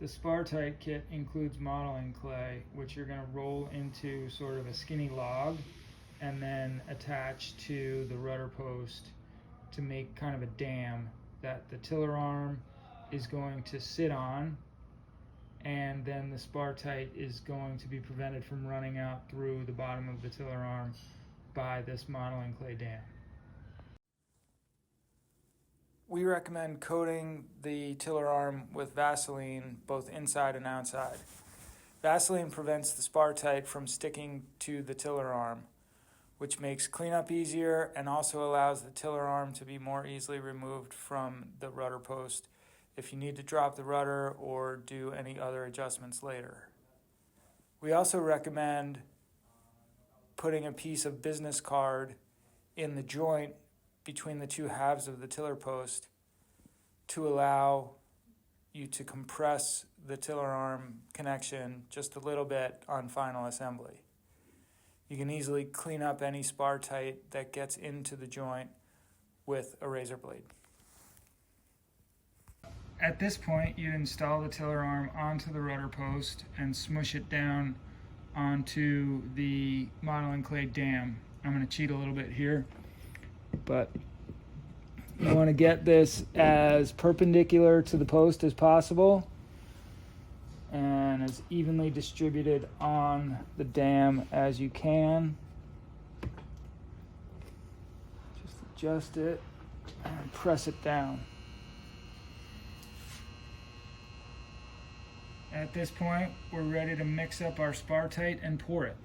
The Spar Tite kit includes modeling clay, which you're going to roll into sort of a skinny log and then attach to the rudder post to make kind of a dam that the tiller arm is going to sit on, and then the Spar Tite is going to be prevented from running out through the bottom of the tiller arm by this modeling clay dam. We recommend coating the tiller arm with Vaseline both inside and outside. Vaseline prevents the Spar Tite from sticking to the tiller arm, which makes cleanup easier and also allows the tiller arm to be more easily removed from the rudder post if you need to drop the rudder or do any other adjustments later. We also recommend putting a piece of business card in the joint between the two halves of the tiller post to allow you to compress the tiller arm connection just a little bit on final assembly. You can easily clean up any Spar Tite that gets into the joint with a razor blade. At this point, you install the tiller arm onto the rudder post and smush it down onto the modeling clay dam. I'm going to cheat a little bit here, but you want to get this as perpendicular to the post as possible and as evenly distributed on the dam as you can. Just adjust it and press it down. At this point, we're ready to mix up our Spar Tite and pour it.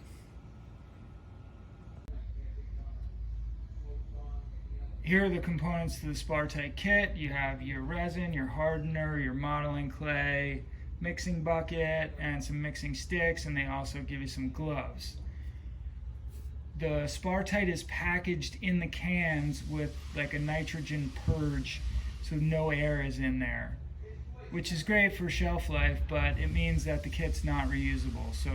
Here are the components to the Spar Tite kit. You have your resin, your hardener, your modeling clay, mixing bucket, and some mixing sticks, and they also give you some gloves. The Spar Tite is packaged in the cans with like a nitrogen purge, so no air is in there, which is great for shelf life, but it means that the kit's not reusable. So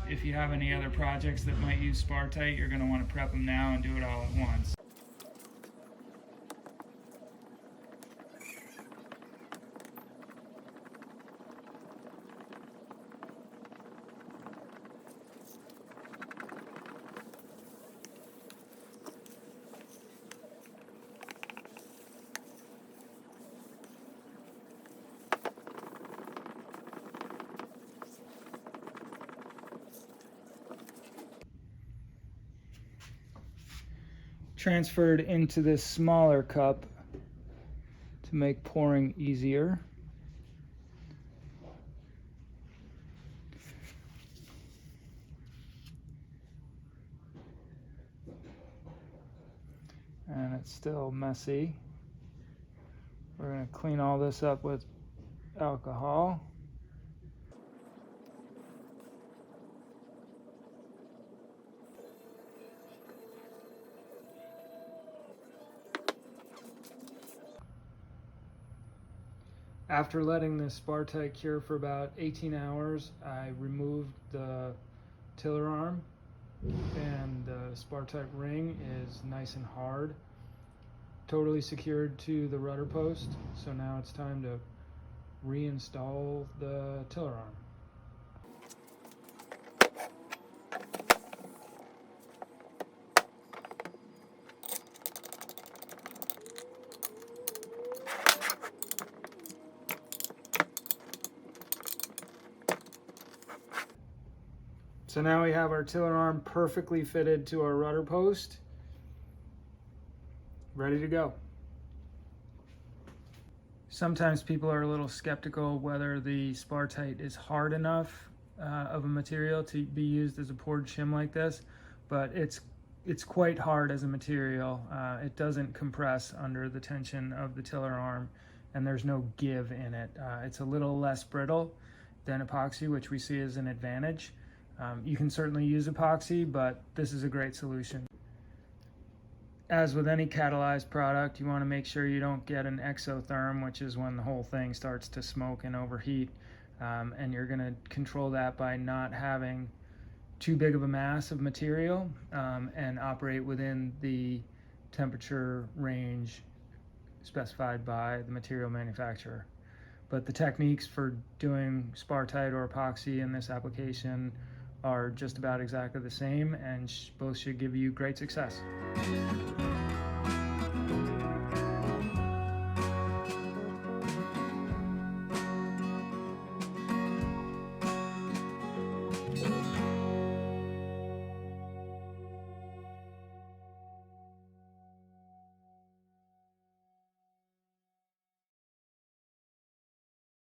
if you have any other projects that might use Spar Tite, you're going to want to prep them now and do it all at once. Transferred into this smaller cup to make pouring easier. And it's still messy. We're going to clean all this up with alcohol. After letting the Spar Tite cure for about 18 hours, I removed the tiller arm, and the Spar Tite ring is nice and hard, totally secured to the rudder post. So now it's time to reinstall the tiller arm. So now we have our tiller arm perfectly fitted to our rudder post, ready to go. Sometimes people are a little skeptical whether the Spar Tite is hard enough of a material to be used as a poured shim like this, but it's quite hard as a material. It doesn't compress under the tension of the tiller arm, and there's no give in it. It's a little less brittle than epoxy, which we see as an advantage. You can certainly use epoxy, but this is a great solution. As with any catalyzed product, you want to make sure you don't get an exotherm, which is when the whole thing starts to smoke and overheat. And you're going to control that by not having too big of a mass of material and operate within the temperature range specified by the material manufacturer. but the techniques for doing Spar Tite or epoxy in this application are just about exactly the same, and both should give you great success.